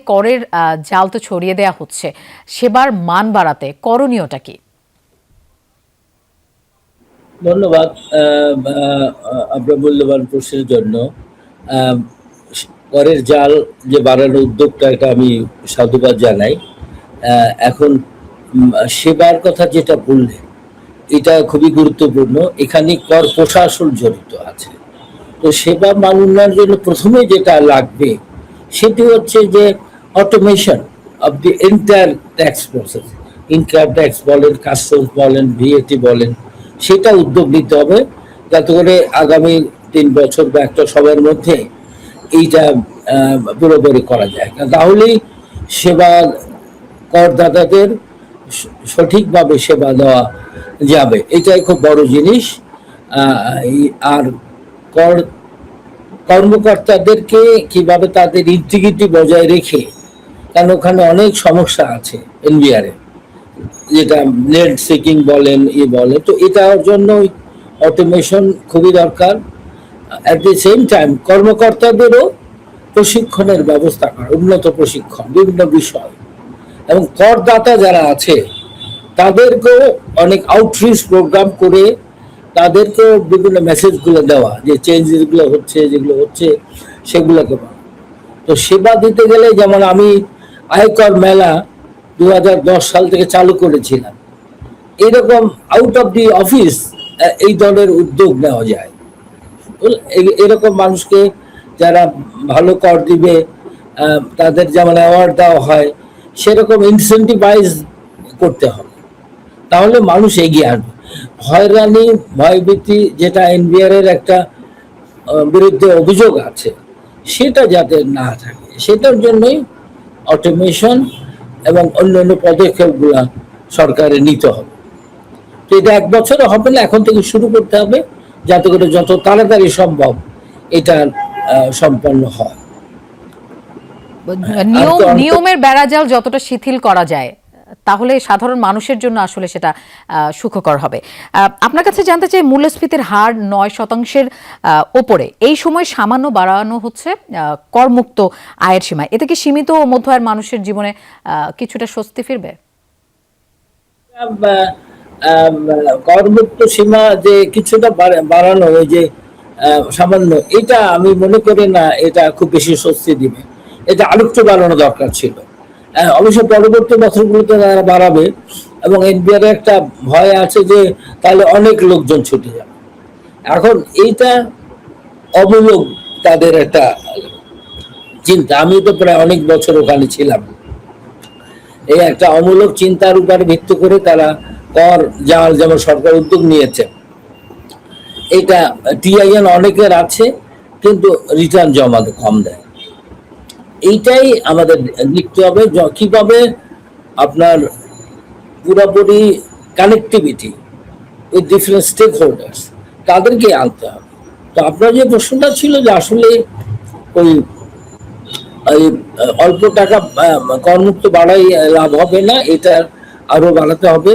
করের জাল তো ছড়িয়ে দেয়া হচ্ছে, সেবার মান বাড়াতে করণীয়টা কি? ধন্যবাদ আপনার মূল্যবান প্রশ্নের জন্য। করের জাল যে বাড়ানোর উদ্যোগটা, এটা আমি সাধুবাদ জানাই। এখন সেবার কথা যেটা বললেন, এটা খুবই গুরুত্বপূর্ণ। এখানে কর প্রশাসন জড়িত আছে। তো সেবা মান উন্নয়নের জন্য প্রথমে যেটা লাগবে সেটি হচ্ছে যে automation of the entire tax process. Income tax বলেন, কাস্টমস বলেন, ভিএটি বলেন, সেটা উদ্যোগ নিতে হবে, যাতে করে আগামী 3 বছর বা একটা সময়ের মধ্যে এইটা পুরোপুরি করা যায়। তাহলেই সেবা করদাতাদের সঠিকভাবে সেবা দেওয়া যাবে। এটাই খুব বড় জিনিস। আর কর কর্মকর্তাদেরকে কিভাবে তাদের ইন্টিগ্রিটি বজায় রেখে, কারণ ওখানে অনেক সমস্যা আছে এনবিআরে, যেটা নেট সিকিং বলেন, বলেন, তো এটার জন্য অটোমেশন খুবই দরকার। অ্যাট দি সেম টাইম কর্মকর্তাদেরও প্রশিক্ষণের ব্যবস্থা করা, উন্নত প্রশিক্ষণ বিভিন্ন বিষয়, এবং করদাতা যারা আছে তাদেরকেও অনেক আউটরিচ প্রোগ্রাম করে তাদেরকেও বিভিন্ন মেসেজগুলো দেওয়া, যে চেঞ্জেসগুলো হচ্ছে, যেগুলো হচ্ছে সেগুলোকে। তো সেবা দিতে গেলে, যেমন আমি আয়কর মেলা 2010 সাল থেকে চালু করেছিলাম, এরকম আউট অফ দি অফিস এই ধরনের উদ্যোগ নেওয়া যায়। এরকম মানুষকে যারা ভালো কর দিবে তাদের যেমন অ্যাওয়ার্ড দেওয়া হয়, সেরকম ইনসেন্টিভাইজ করতে হবে, তাহলে মানুষ এগিয়ে আসবে। হয়রানি, ভয়ভীতি, যেটা এনবিআর এর একটা বিরুদ্ধে অভিযোগ আছে, সেটা যাতে না থাকে, সেটার জন্যই অটোমেশন এবং অন্যান্য পদক্ষেপগুলো সরকারের নিতে হবে। তো এটা 1 বছরে হবে না, এখন থেকে শুরু করতে হবে, যাতে করে যত তাড়াতাড়ি সম্ভব এটা সম্পন্ন হয়। নিয়মের বেড়াজাল যতটা শিথিল করা যায়, তাহলে সাধারণ মানুষের জন্য আসলে সেটা সুখকর হবে। আপনার কাছে জানতে চাই, মূল্যস্ফীতির হার 9% ওপরে এই সময় সামান্য বাড়ানো হচ্ছে করমুক্ত আয়ের সীমা। এতে কি সীমিত ও মধ্য আয়ের মানুষের জীবনে কিছুটা স্বস্তি ফিরবে? করমুক্ত সীমা যে কিছুটা বাড়ানো, ওই যে সামান্য, এটা আমি মনে করি না এটা খুব বেশি স্বস্তি দিবে। এটা আরেকটু বাড়ানো দরকার ছিল। অবশ্য পরবর্তী বছরগুলোতে তারা বাড়াবে, এবং এনবিআর একটা ভয় আছে যে তাহলে অনেক লোকজন ছুটে যাবে। এখন এইটা অমূলক তাদের একটা চিন্তা। আমি তো প্রায় অনেক বছর ওখানে ছিলাম। এই একটা অমূলক চিন্তার উপর ভিত্তি করে তারা কর জাল, যেমন সরকার উদ্যোগ নিয়েছে, এটা টিআইএন অনেকের আছে, কিন্তু রিটার্ন জমা কম দেয়। এইটাই আমাদের দেখতে হবে, কিভাবে আপনার পুরোপুরি connectivity with different stakeholders, তাদেরকে আনতে হবে। তো আপনার যে প্রশ্নটা ছিল যে আসলে ওই অল্প টাকা করমুক্ত বাড়াই লাভ হবে না, এটা আরো বাড়াতে হবে।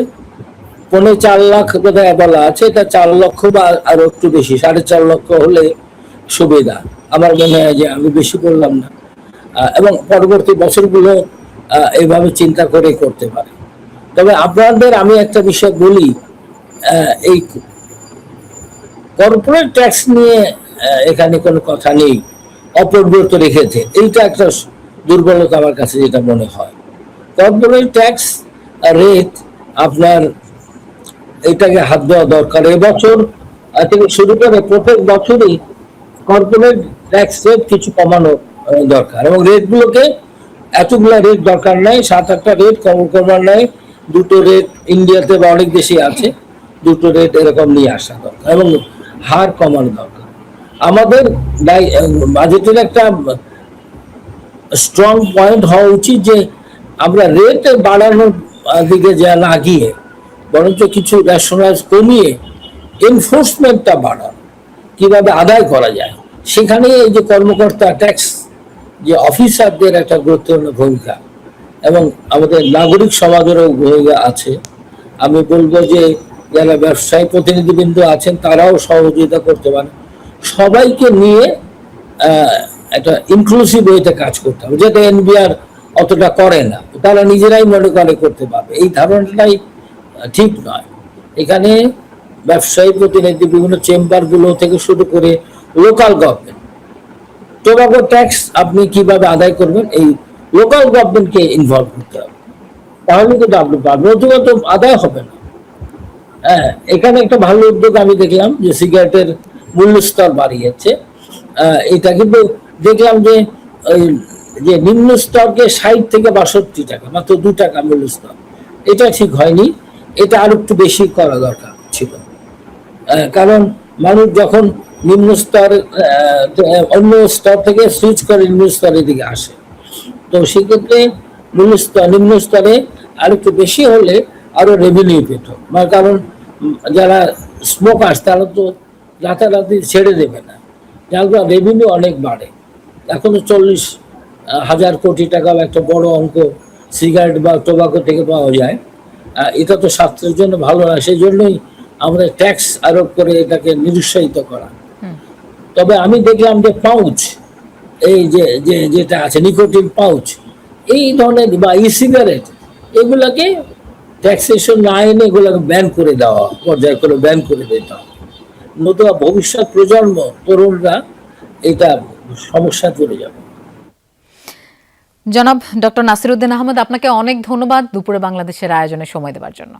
4.5 লাখ বোধহয় বলা আছে, এটা 4 লক্ষ বা আরো একটু বেশি, 4.5 লক্ষ হলে সুবিধা। আমার মনে হয় যে আমি বেশি করলাম না, এবং পরবর্তী বছরগুলো এইভাবে চিন্তা করে করতে পারে। তবে আপনাদের আমি একটা বিষয় বলি, এই কর্পোরেট ট্যাক্স নিয়ে এখানে কোনো কথা নেই, অপরিবর্তিত রেখেছে। এইটা একটা দুর্বলতা আমার কাছে যেটা মনে হয়। কর্পোরেট ট্যাক্স রেট আপনার এটাকে হাত দেওয়া দরকার। এবছর থেকে শুরু করে প্রত্যেক বছরই কর্পোরেট ট্যাক্স রেট কিছু কমানো দরকার, এবং রেটগুলোকে এতগুলো রেট দরকার নাই, 7-8টা রেট কমার নাই। 2টো রেট ইন্ডিয়াতে বা অনেক দেশে আছে, 2টো রেট এরকম নিয়ে আসা দরকার, এবং হার কমানো দরকার। আমাদের বাজেটের একটা স্ট্রং পয়েন্ট হওয়া উচিত যে আমরা রেট বাড়ানোর দিকে যা না গিয়ে, বরঞ্চ কিছু রেশনালাইজ কমিয়ে এনফোর্সমেন্টটা বাড়ানো, কিভাবে আদায় করা যায়, সেখানে এই যে কর্মকর্তা ট্যাক্স যে অফিসারদের একটা গুরুত্বপূর্ণ ভূমিকা, এবং আমাদের নাগরিক সমাজেরও ভূমিকা আছে। আমি বলবো যে যারা ব্যবসায়ী প্রতিনিধিবৃন্দ আছেন তারাও সহযোগিতা করতে পারে। সবাইকে নিয়ে একটা ইনক্লুসিভ ওয়েতে কাজ করতে হবে, যেটা এনবিআর অতটা করে না, তারা নিজেরাই মনে করে করতে পারবে, এই ধারণাটাই ঠিক নয়। এখানে ব্যবসায়ী প্রতিনিধি, বিভিন্ন চেম্বার গুলো থেকে শুরু করে লোকাল গভর্নমেন্ট, টোবাকো ট্যাক্স আপনি কিভাবে আদায় করবেন, এই লোকাল গভর্নমেন্টকে ইনভলভ করতে হবে, তাহলে কিন্তু আপনি পারবেন, নতুবা তো আদায় হবে না। হ্যাঁ, এখানে একটা ভালো উদ্যোগ আমি দেখলাম যে সিগারেটের মূল্য স্তর বাড়িয়েছে। এটা কিন্তু দেখলাম যে ওই যে নিম্ন স্তরকে 60 থেকে 62 টাকা, মাত্র 2 টাকা মূল্য স্তর, এটা ঠিক হয়নি, এটা আরো একটু বেশি করা দরকার ছিল। কারণ মানুষ যখন নিম্ন স্তর অন্য স্তর থেকে সুইচ করে নিম্ন স্তরের দিকে আসে, তো সেক্ষেত্রে নিম্ন স্তরে আর একটু বেশি হলে আরো রেভিনিউ পেত। কারণ যারা স্মোকার্স তারা তো রাতারাতি ছেড়ে দেবে না, যার রেভিনিউ অনেক বাড়ে। এখনো 40,000 কোটি টাকা একটা বড় অঙ্ক সিগারেট বা টোবাকো থেকে পাওয়া যায়। এটা তো স্বাস্থ্যের জন্য ভালো না, সেই জন্যই আমরা ট্যাক্স আরোপ করে এটাকে নিরুৎসাহিত করা। তবে আমি দেখলাম যে পাউচ, এই যেটা আছে নিকোটিন পাউচ, এই ধরনের বা ই সিগারেট, এগুলাকে ট্যাক্সেশন না এনে এগুলোকে ব্যান করে দেওয়া, পর্যায় করে ব্যান করে দিতে হবে, নতুবা ভবিষ্যৎ প্রজন্ম, তরুণরা এটা সমস্যায় পড়ে যাবে। জনাব ডক্টর নাসিরউদ্দিন আহমেদ, আপনাকে অনেক ধন্যবাদ দুপুরে বাংলাদেশের আয়োজনে সময় দেওয়ার জন্য।